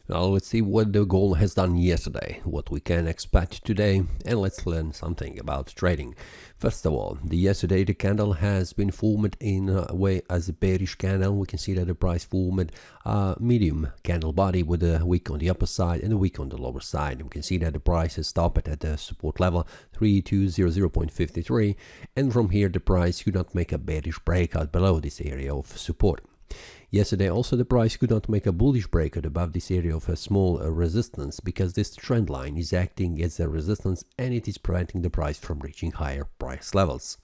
Now let's see what the gold has done yesterday, what we can expect today, and let's learn something about trading. First of all, yesterday the candle has been formed in a way as a bearish candle. We can see that the price formed a medium candle body with a wick on the upper side and a wick on the lower side. We can see that the price has stopped at the support level 3200.53, and from here the price could not make a bearish breakout below this area of support. Yesterday also the price could not make a bullish breakout above this area of a small resistance, because this trend line is acting as a resistance and it is preventing the price from reaching higher price levels.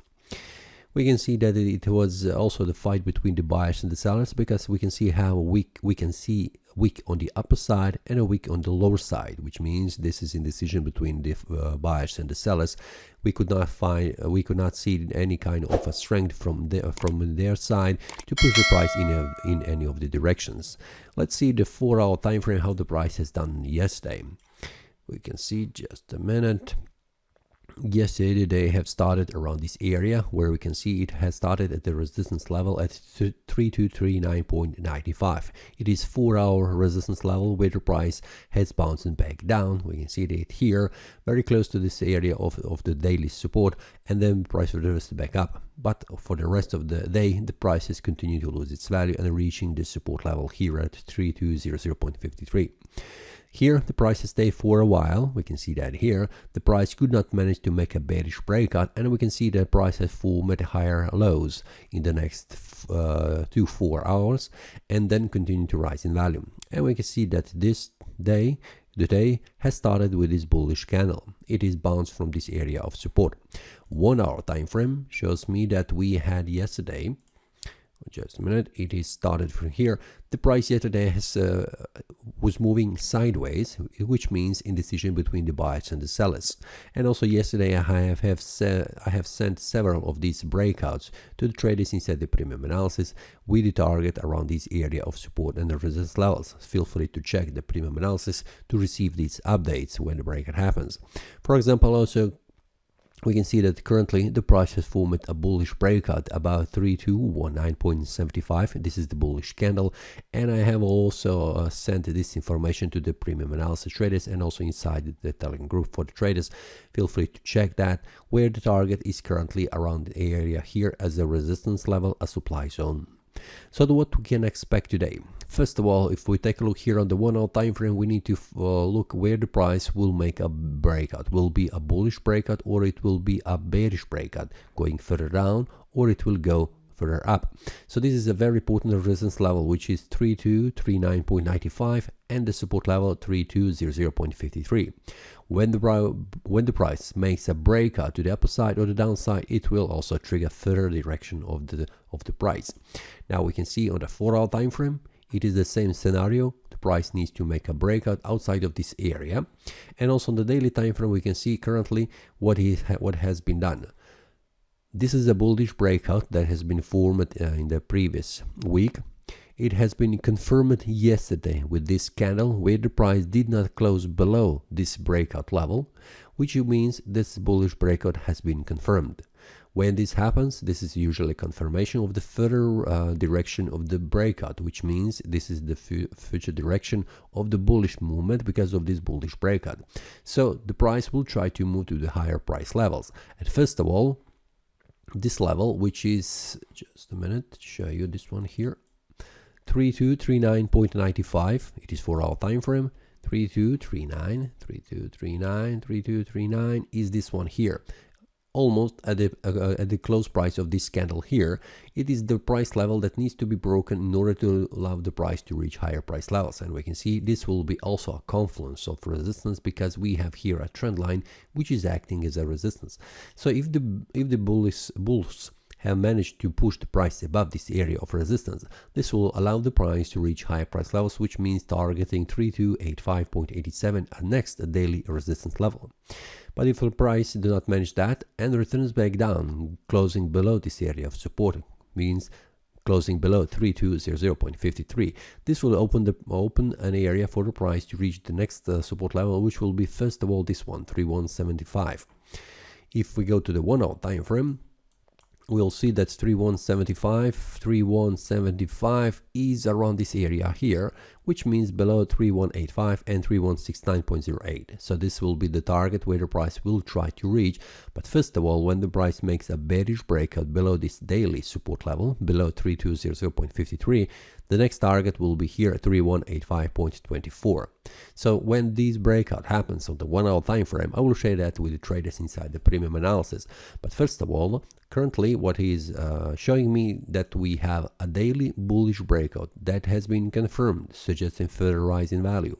We can see that it was also the fight between the buyers and the sellers, because we can see how we can see wick on the upper side and a wick on the lower side, which means this is indecision between the buyers and the sellers. We could not see any kind of a strength from their side to push the price in any of the directions. Let's see the 4-hour time frame, how the price has done yesterday. We can see just a minute. Yesterday they have started around this area where we can see it has started at the resistance level at 3239.95. It is 4-hour resistance level where the price has bounced back down. We can see it here very close to this area of the daily support, and then the price reversed back up. But for the rest of the day the price has continued to lose its value and reaching the support level here at 3200.53. Here the price has stayed for a while. We can see that here the price could not manage to make a bearish breakout, and we can see that price has formed higher lows in the next 4 hours and then continue to rise in value. And we can see that the day has started with this bullish candle. It is bounced from this area of support. 1-hour time frame shows me that we had yesterday, just a minute, it is started from here. The price yesterday was moving sideways, which means indecision between the buyers and the sellers. And also yesterday I have sent several of these breakouts to the traders inside the premium analysis with the target around this area of support and the resistance levels. Feel free to check the premium analysis to receive these updates when the breakout happens. For example, also we can see that currently the price has formed a bullish breakout above 3219.75. This is the bullish candle, and I have also sent this information to the premium analysis traders and also inside the Telegram group for the traders. Feel free to check that, where the target is currently around the area here as a resistance level, a supply zone. So what we can expect today. First of all, if we take a look here on the 1-hour time frame, we need to look where the price will make a breakout. Will be a bullish breakout, or it will be a bearish breakout, going further down, or it will go further up. So this is a very important resistance level, which is 3239.95 and the support level 3200.53. When the price makes a breakout to the upper side or the downside, it will also trigger further direction of the price. Now we can see on the 4-hour time frame, it is the same scenario. The price needs to make a breakout outside of this area, and also on the daily time frame we can see currently what has been done. This is a bullish breakout that has been formed in the previous week. It has been confirmed yesterday with this candle where the price did not close below this breakout level, which means this bullish breakout has been confirmed. When this happens, this is usually confirmation of the further direction of the breakout, which means this is the future direction of the bullish movement because of this bullish breakout. So the price will try to move to the higher price levels. And first of all, this level, which is, just a minute to show you this one here, 3239.95. It is 4-hour time frame. 3239 is this one here, almost at the close price of this candle here. It is the price level that needs to be broken in order to allow the price to reach higher price levels. And we can see this will be also a confluence of resistance, because we have here a trend line which is acting as a resistance. So if the bulls have managed to push the price above this area of resistance, this will allow the price to reach higher price levels, which means targeting 3285.87 at next daily resistance level. But if the price does not manage that and returns back down, closing below this area of support, means closing below 3200.53, this will open an area for the price to reach the next support level, which will be first of all this one, 3175. If we go to the 1-hour time frame, we'll see that 3175 is around this area here, which means below 3185 and 3169.08. So this will be the target where the price will try to reach. But first of all, when the price makes a bearish breakout below this daily support level, below 3200.53, the next target will be here at 3185.24. So when this breakout happens on the 1 hour time frame, I will share that with the traders inside the premium analysis. But first of all, currently what is showing me that we have a daily bullish breakout that has been confirmed, suggesting further rise in value.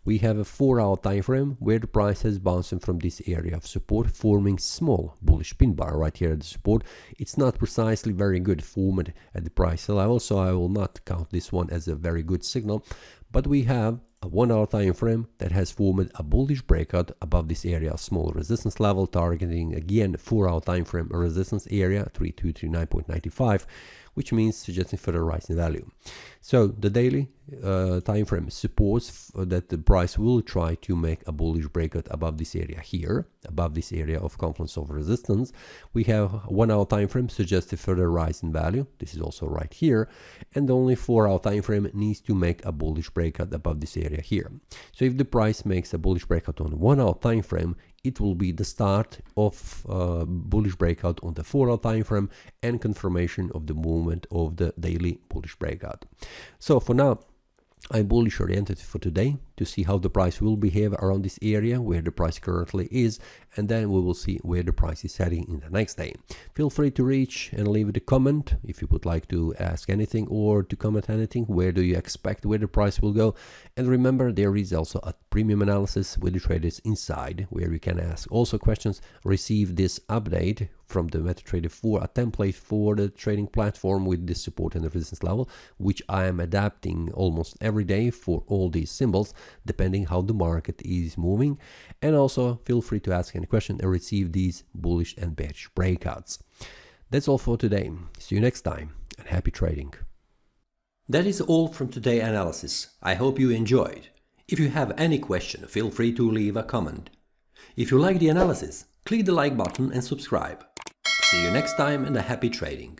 We have a 4 hour time frame where the price has bounced from this area of support, forming small bullish pin bar right here at the support. It's not precisely very good formed at the price level, so I will not count this one as a very good signal. But we have a 1 hour time frame that has formed a bullish breakout above this area of small resistance level, targeting again 4 hour time frame resistance area 3239.95, which means suggesting further rise in value. So the daily time frame supports that the price will try to make a bullish breakout above this area here, above this area of confluence of resistance. We have a 1 hour time frame suggesting further rise in value. This is also right here, and only 4 hour time frame needs to make a bullish breakout above this area here. So if the price makes a bullish breakout on the 1 hour time frame, it will be the start of bullish breakout on the 4 hour time frame and confirmation of the movement of the daily bullish breakout. So for now, I'm bullish oriented for today to see how the price will behave around this area where the price currently is, and then we will see where the price is heading in the next day. Feel free to reach and leave a comment if you would like to ask anything or to comment anything. Where do you expect where the price will go? And remember, there is also a premium analysis with the traders inside where you can ask also questions, receive this update from the MetaTrader 4, a template for the trading platform with this support and resistance level, which I am adapting almost every day for all these symbols, depending how the market is moving. And also feel free to ask any question and receive these bullish and bearish breakouts. That's all for today. See you next time and happy trading. That is all from today's analysis. I hope you enjoyed. If you have any question, feel free to leave a comment. If you like the analysis, click the like button and subscribe. See you next time and a happy trading.